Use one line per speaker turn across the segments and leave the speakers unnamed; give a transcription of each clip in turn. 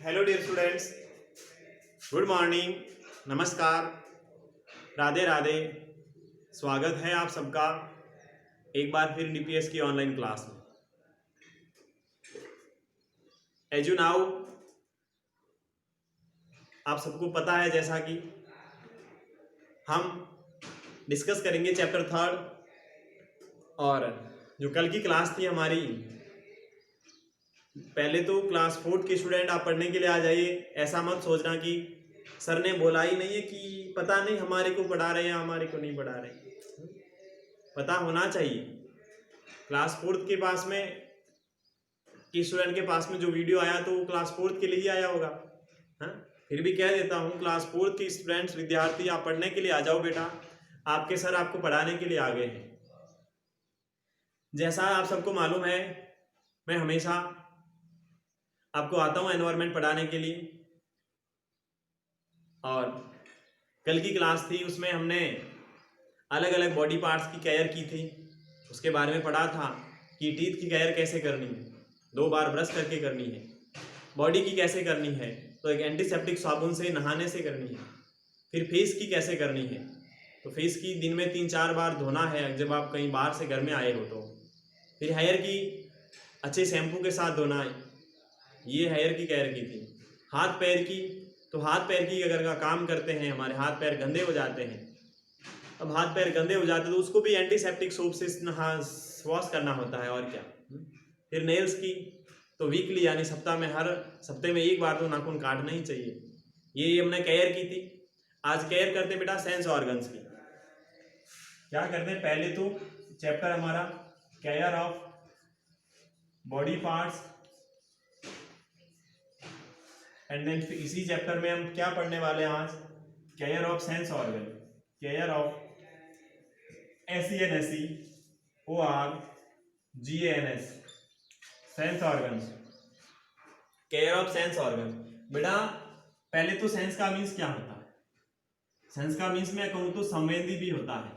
Hello dear students, good morning, नमस्कार, राधे राधे। स्वागत है आप सबका एक बार फिर डीपीएस की ऑनलाइन क्लास में। एज यू नाउ आप सबको पता है जैसा कि हम डिस्कस करेंगे चैप्टर 3 और जो कल की क्लास थी हमारी, पहले तो क्लास 4 के स्टूडेंट आप पढ़ने के लिए आ जाइए। ऐसा मत सोचना कि सर ने बोला ही नहीं है कि पता नहीं हमारे को पढ़ा रहे हैं हमारे को नहीं पढ़ा रहे। पता होना चाहिए। क्लास 4 के पास में कि स्टूडेंट के पास में जो वीडियो आया तो वो क्लास 4 के लिए ही आया होगा। हाँ, फिर भी कह देता हूँ, क्लास 4 के स्टूडेंट्स विद्यार्थी आप पढ़ने के लिए आ जाओ बेटा, आपके सर आपको पढ़ाने के लिए आ गए हैं। जैसा आप सबको मालूम है, मैं हमेशा आपको आता हूँ एनवायरनमेंट पढ़ाने के लिए, और कल की क्लास थी उसमें हमने अलग अलग बॉडी पार्ट्स की केयर की थी। उसके बारे में पढ़ा था कि टीथ की केयर कैसे करनी है, 2 बार ब्रश करके करनी है। बॉडी की कैसे करनी है, तो एक एंटीसेप्टिक साबुन से नहाने से करनी है। फिर फेस की कैसे करनी है, तो फेस की दिन में 3-4 बार धोना है जब आप कहीं बाहर से घर में आए हो तो। फिर हेयर की अच्छे शैम्पू के साथ धोना है, ये हेयर की केयर की थी। हाथ पैर की, तो हाथ पैर की अगर का काम करते हैं, हमारे हाथ पैर गंदे हो जाते हैं। अब हाथ पैर गंदे हो जाते हैं तो उसको भी एंटीसेप्टिक सोप से वॉश करना होता है, और क्या। फिर नेल्स की, तो वीकली यानी हर सप्ते में 1 बार तो नाखून काटना ही चाहिए। ये हमने केयर की थी। आज केयर करते बेटा सेंस ऑर्गन्स की। क्या करते हैं, पहले तो चैप्टर हमारा care of body parts, and then इसी चैप्टर में हम क्या पढ़ने वाले हैं आज, care of sense organ. Care of SENSEORGANS, sense organs. Care of sense organ. बेटा पहले तो सेंस का मीन्स क्या होता है? सेंस का मीन्स मैं कहूं तो संवेदी भी होता है,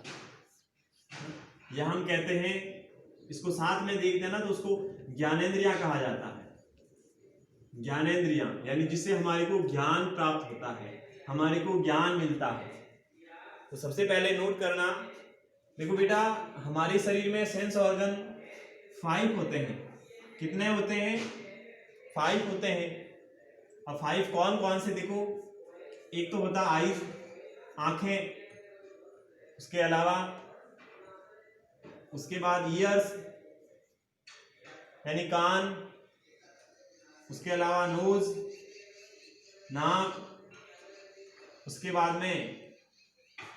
या हम कहते हैं इसको साथ में देखते हैं ना तो उसको ज्ञानेंद्रिया कहा जाता है। ज्ञानेंद्रिया यानी जिससे हमारे को ज्ञान प्राप्त होता है, हमारे को ज्ञान मिलता है। तो सबसे पहले नोट करना, देखो बेटा हमारे शरीर में सेंस ऑर्गन 5 होते हैं। कितने होते हैं? 5 होते हैं। अब 5 कौन कौन से, देखो एक तो होता आईज, आंखें, उसके अलावा उसके बाद ईयर्स यानी कान, उसके अलावा नोज नाक, उसके बाद में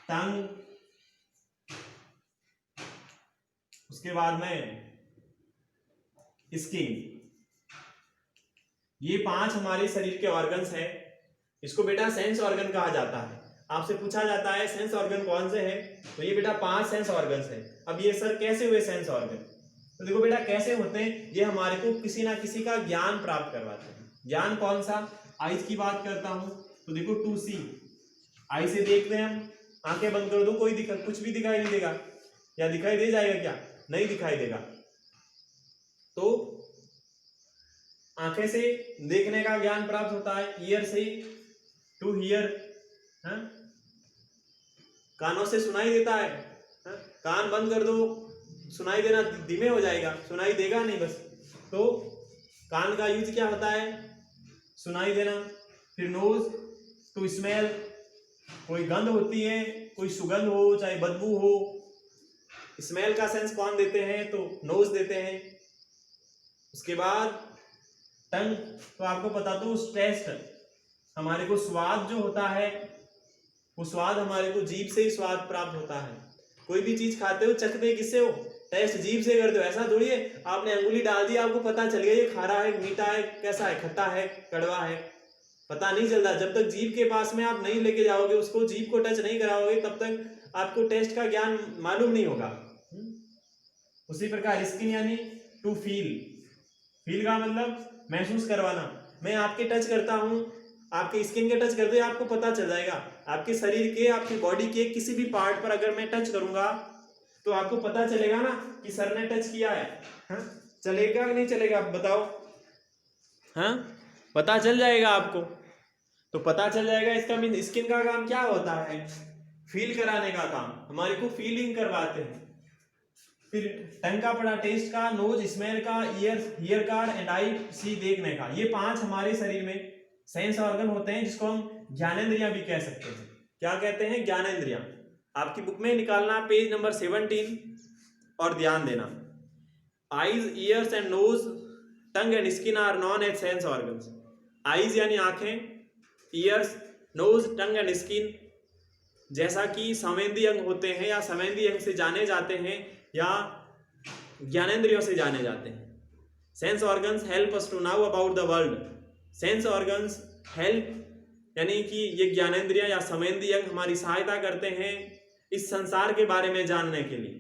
टंग, उसके बाद में स्किन। ये 5 हमारे शरीर के ऑर्गन्स हैं। इसको बेटा सेंस ऑर्गन कहा जाता है। आपसे पूछा जाता है सेंस ऑर्गन कौन से हैं, तो ये बेटा 5 सेंस ऑर्गन्स हैं। अब ये सर कैसे हुए सेंस ऑर्गन, तो देखो बेटा कैसे होते हैं, ये हमारे को किसी ना किसी का ज्ञान प्राप्त करवाते हैं। ज्ञान कौन सा? आईज की बात करता हूं तो देखो टू सी, आई से देखते हैं हम, आंखें बंद कर दो कोई कुछ भी दिखाई नहीं देगा, या दिखाई दे जाएगा? क्या नहीं दिखाई देगा। तो आंखें से देखने का ज्ञान प्राप्त होता है, ईयर से टू हियर, कानों से सुनाई देता है। कान बंद कर दो, सुनाई देना धीमे हो जाएगा, सुनाई देगा नहीं बस। तो कान का यूज क्या होता है? सुनाई देना। फिर नोज टू स्मेल, कोई गंध होती है, कोई सुगंध हो चाहे बदबू हो, स्मेल का सेंस कौन देते हैं? तो नोज देते हैं। उसके बाद टंग, तो आपको पता तो टेस्ट, हमारे को स्वाद जो होता है वो स्वाद हमारे को जीभ से ही स्वाद प्राप्त होता है। कोई भी चीज खाते हो चखते किससे हो? टेस्ट जीभ से करते हो। ऐसा थोड़ी है आपने अंगुली डाल दी आपको पता चल गया ये खारा है, मीठा है, कैसा है, खट्टा है, कड़वा है, पता नहीं चलता। जब तक जीभ के पास में आप नहीं लेके जाओगे, उसको जीभ को टच नहीं कराओगे, तब तक आपको टेस्ट का ज्ञान मालूम नहीं होगा। उसी प्रकार स्किन यानी टू फील, फील का मतलब महसूस करवाना। मैं आपके टच करता हूं, आपके स्किन के टच करते आपको पता चल जाएगा। आपके शरीर के, आपकी बॉडी के किसी भी पार्ट पर अगर मैं टच करूंगा तो आपको पता चलेगा ना कि सर ने टच किया है। चलेगा कि नहीं चलेगा? आप बताओ। हाँ, पता चल जाएगा आपको। तो पता चल जाएगा, इसका मीन स्किन का काम क्या होता है? फील कराने का काम, हमारे को फीलिंग करवाते हैं। फिर टंग का पड़ा टेस्ट का, नोज स्मेल का, ईयर हियर का, एंड आई सी देखने का। ये 5 हमारे शरीर में सेंस ऑर्गन होते हैं, जिसको हम ज्ञानेंद्रियां भी कह सकते हैं। क्या कहते हैं? ज्ञानेंद्रियां। आपकी बुक में निकालना पेज नंबर 17 और ध्यान देना। Eyes, ears and nose, tongue and skin are known as sense organs. Eyes यानी आंखें, ears, nose, tongue and skin जैसा कि संवेदी अंग होते हैं या संवेदी अंग से जाने जाते हैं या ज्ञानेंद्रियों से जाने जाते हैं। Sense organs help us to know about the world. Sense organs help यानी कि ये ज्ञानेंद्रियां या संवेदी अंग हमारी सहायता करते हैं इस संसार के बारे में जानने के लिए।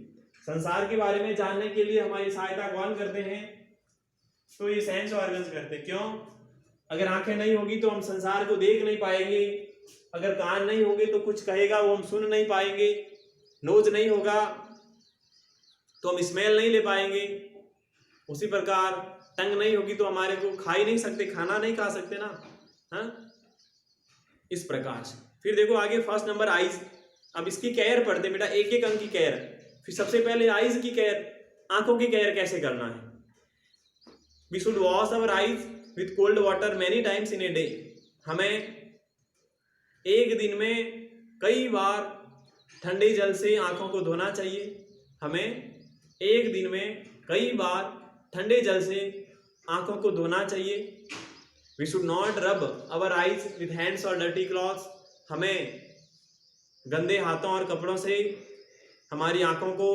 संसार के बारे में जानने के लिए हमारी सहायता कौन करते हैं? तो ये सेंस ऑर्गन्स करते हैं। क्यों? अगर आंखें नहीं होगी तो हम संसार को देख नहीं पाएंगे, अगर कान नहीं होंगे तो कुछ कहेगा वो हम सुन नहीं पाएंगे, नोज नहीं होगा तो हम स्मेल नहीं ले पाएंगे, उसी प्रकार टंग नहीं होगी तो हमारे को खा ही नहीं सकते, खाना नहीं खा सकते ना। हाँ, इस प्रकार से। फिर देखो आगे फर्स्ट नंबर आईज। अब इसकी केयर पढ़ते बेटा, एक एक अंग की केयर। फिर सबसे पहले आईज की केयर, आंखों की केयर कैसे करना है। We should wash our eyes with cold water many times in a day. हमें एक दिन में कई बार ठंडे जल से आंखों को धोना चाहिए। हमें एक दिन में कई बार ठंडे जल से आंखों को धोना चाहिए। वी शुड नॉट रब अवर आईज विथ हैंड्स और डर्टी क्लॉथ्स। हमें गंदे हाथों और कपड़ों से हमारी आंखों को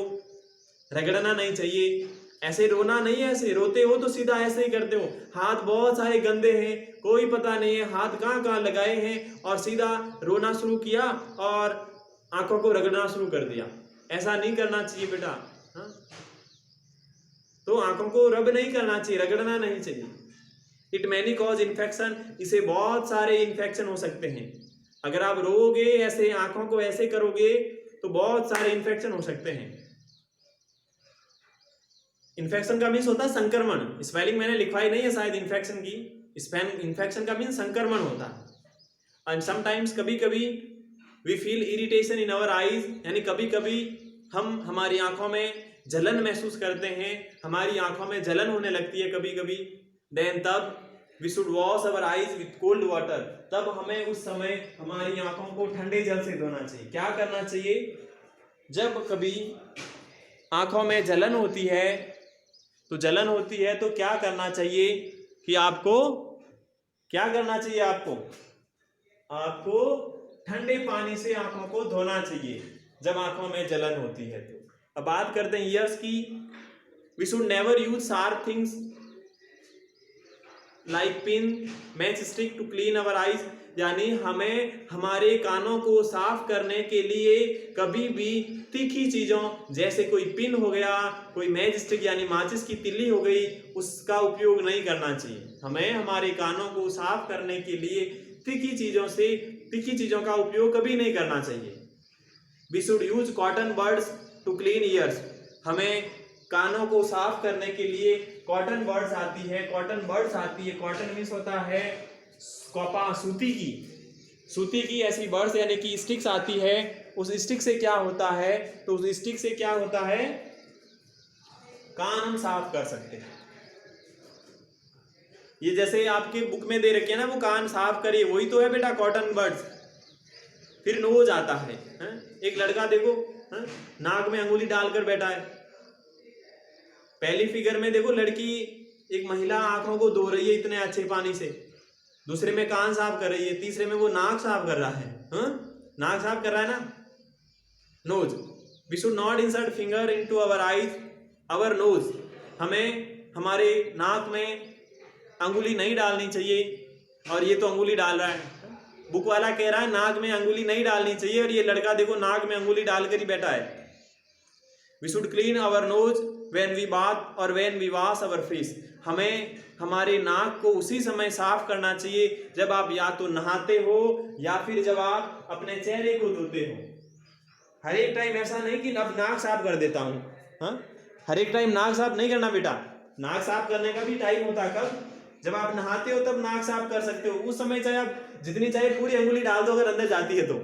रगड़ना नहीं चाहिए। ऐसे रोना नहीं है, ऐसे रोते हो तो सीधा ऐसे ही करते हो, हाथ बहुत सारे गंदे हैं, कोई पता नहीं है हाथ कहाँ कहाँ लगाए हैं, और सीधा रोना शुरू किया और आंखों को रगड़ना शुरू कर दिया। ऐसा नहीं करना चाहिए बेटा। हाँ, तो आंखों को रब नहीं करना चाहिए, रगड़ना नहीं चाहिए। It many cause infection. इसे बहुत सारे इन्फेक्शन हो सकते हैं। अगर आप रोओगे ऐसे, आंखों को ऐसे करोगे तो बहुत सारे इन्फेक्शन हो सकते हैं। इन्फेक्शन का मीन्स होता है संक्रमण। स्पेलिंग मैंने लिखवाई नहीं है शायद इन्फेक्शन की। इन्फेक्शन का मीन्स संक्रमण होता है। एंड समटाइम्स, कभी कभी, we feel irritation in our eyes, यानी कभी कभी हम हमारी आंखों में जलन महसूस करते हैं, हमारी आंखों में जलन होने लगती है कभी कभी। देन तब we should wash our eyes with cold water. तब हमें उस समय हमारी आंखों को ठंडे जल से धोना चाहिए। क्या करना चाहिए? जब कभी आंखों में जलन होती है तो क्या करना चाहिए कि आपको क्या करना चाहिए? आपको ठंडे पानी से आंखों को धोना चाहिए जब आंखों में जलन होती है तो। अब बात करते हैं ईयर्स की। We should never use sharp things like pin, matchstick to clean our eyes. यानी हमें हमारे कानों को साफ करने के लिए कभी भी तीखी चीजों जैसे कोई पिन हो गया, कोई मैच स्टिक यानी माचिस की तिल्ली हो गई, उसका उपयोग नहीं करना चाहिए। हमें हमारे कानों को साफ करने के लिए तीखी चीजों का उपयोग कभी नहीं करना चाहिए। We should use cotton buds to clean ears. हमें कानों को साफ करने के लिए कॉटन बड्स आती है। कॉटन मीन्स होता है कॉपा, सूती की ऐसी बर्ड्स यानी कि स्टिक्स आती है। उस स्टिक से क्या होता है? तो उस स्टिक से क्या होता है? कान हम साफ कर सकते हैं। ये जैसे आपके बुक में दे रखे हैं ना, वो कान साफ करिए, वही तो है बेटा कॉटन बर्ड्स। फिर नोज आता है। एक लड़का देखो नाक में अंगुली डालकर बैठा है। पहली फिगर में देखो लड़की, एक महिला आंखों को धो रही है इतने अच्छे पानी से, दूसरे में कान साफ कर रही है, तीसरे में वो नाक साफ कर रहा है। नाक साफ कर रहा है ना, nose. We should not insert finger into our eyes, our nose. हमें हमारे नाक में अंगुली नहीं डालनी चाहिए, और ये तो अंगुली डाल रहा है। बुक वाला कह रहा है नाक में अंगुली नहीं डालनी चाहिए, और ये लड़का देखो नाक में अंगुली डालकर ही बैठा है। We should clean our nose when we bath और when we wash our face. हमें हमारे नाक को उसी समय साफ करना चाहिए जब आप या तो नहाते हो या फिर जब आप अपने चेहरे को धोते हो। हर एक टाइम ऐसा नहीं कि अब नाक साफ कर देता हूँ। हर एक टाइम नाक साफ नहीं करना बेटा। नाक साफ करने का भी टाइम होता है। कब? जब आप नहाते हो तब नाक साफ कर सकते हो, उस समय चाहे आप जितनी चाहे पूरी अंगुली डाल दो अगर अंदर जाती है तो।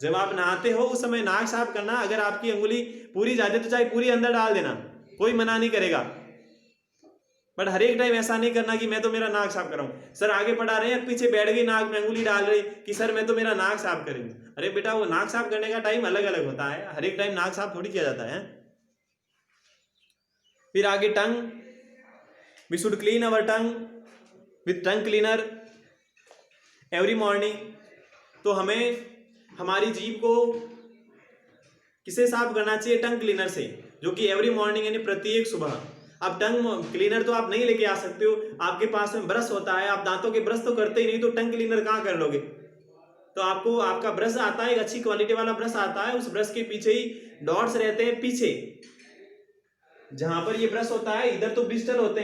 जब आप नहाते हो उस समय नाक साफ करना, अगर आपकी अंगुली पूरी जाती है तो चाहे पूरी अंदर डाल देना, कोई मना नहीं करेगा। बट हर एक टाइम ऐसा नहीं करना कि मैं तो मेरा नाक साफ कर रहा हूँ, सर आगे पढ़ा रहे हैं पीछे बैठ गई नाक में अंगुली डाल रही कि सर मैं तो मेरा नाक साफ करेंगे। अरे बेटा वो नाक साफ करने का टाइम अलग अलग होता है, हर एक टाइम नाक साफ थोड़ी किया जाता है। फिर आगे tongue, we should clean our tongue with tongue cleaner every morning. तो हमें हमारी जीभ को किसे साफ करना चाहिए? टंग क्लीनर से, जो कि एवरी मॉर्निंग यानी प्रत्येक सुबह। अब टंग क्लीनर तो आप नहीं लेके आ सकते हो, आपके पास में ब्रश होता है, आप दांतों के ब्रश तो करते ही नहीं, तो टंग क्लीनर कहाँ कर लोगे? तो आपको आपका ब्रश आता है, एक अच्छी क्वालिटी वाला ब्रश आता है, उस ब्रश के पीछे ही डॉट्स रहते हैं, पीछे जहां पर ये ब्रश होता है इधर तो ब्रिस्टल होते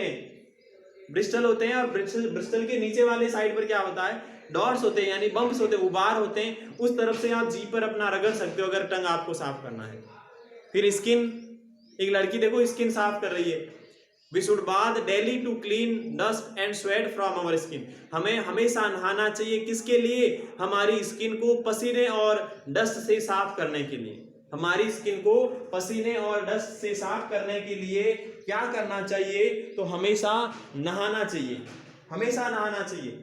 हैं, और ब्रिस्टल के नीचे वाले साइड पर क्या होता है? डॉट्स होते हैं, यानी बम्प्स होते हैं, उबार होते हैं, उस तरफ से आप जीभ पर अपना रगड़ सकते हो अगर टंग आपको साफ करना है। फिर स्किन, एक लड़की देखो स्किन साफ कर रही है। We should bath daily to clean dust and sweat from our skin. हमें हमेशा नहाना चाहिए, किसके लिए? हमारी स्किन को पसीने और डस्ट से साफ करने के लिए। हमारी स्किन को पसीने और डस्ट से साफ करने के लिए क्या करना चाहिए? तो हमेशा नहाना चाहिए, हमेशा नहाना चाहिए।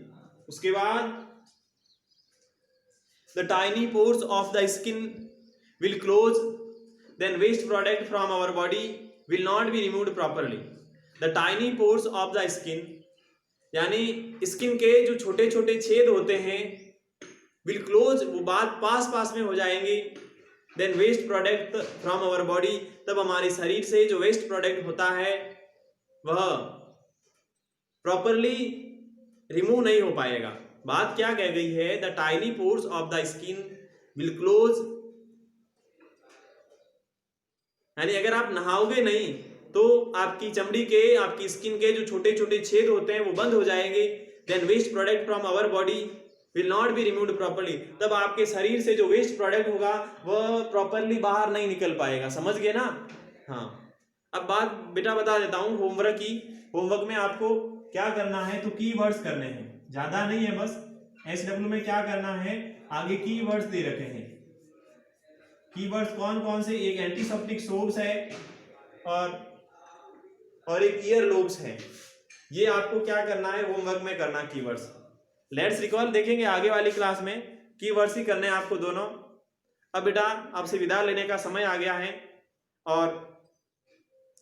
उसके बाद the tiny pores of the skin will close, then waste product from our body will not be removed properly. The tiny pores of the skin, यानी स्किन के जो छोटे छोटे छेद होते हैं, विल क्लोज, वो बात पास पास में हो जाएंगे। Then waste product from our body, तब हमारे शरीर से जो वेस्ट प्रोडक्ट होता है वह प्रॉपरली रिमूव नहीं हो पाएगा। बात क्या कह गई है? The tiny pores of the skin will close, यानी अगर आप नहाओगे नहीं तो आपकी चमड़ी के, आपकी स्किन के जो छोटे छोटे छेद होते हैं वो बंद हो जाएंगे। Then waste product from our body will not be removed properly, तब आपके शरीर से जो वेस्ट प्रोडक्ट होगा वह प्रॉपरली बाहर नहीं निकल पाएगा। समझ गए ना? हाँ, अब बात बेटा बता देता हूँ होमवर्क की। होमवर्क में आपको क्या करना है? तो कीवर्ड्स करने हैं, ज्यादा नहीं है, बस SW में क्या करना है? आगे कीवर्ड्स दे रखे हैं। कीवर्ड्स कौन कौन से? एक एंटीसेप्टिक सोप्स है और एक ईयर लोब्स है। ये आपको क्या करना है? होमवर्क में करना कीवर्ड्स। लेट्स रिकॉल देखेंगे आगे वाली क्लास में, कीवर्ड्स ही करने हैं आपको दोनों। अब बेटा आपसे विदा लेने का समय आ गया है और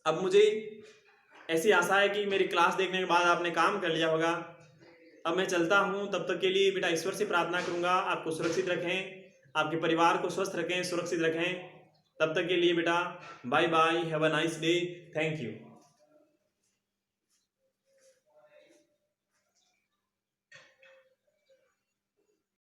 अब मुझे ऐसी आशा है कि मेरी क्लास देखने के बाद आपने काम कर लिया होगा। अब मैं चलता हूँ, तब तक के लिए बेटा ईश्वर से प्रार्थना करूंगा आपको सुरक्षित रखें, आपके परिवार को स्वस्थ रखें, सुरक्षित रखें। तब तक के लिए बेटा bye bye, have a nice day, thank you.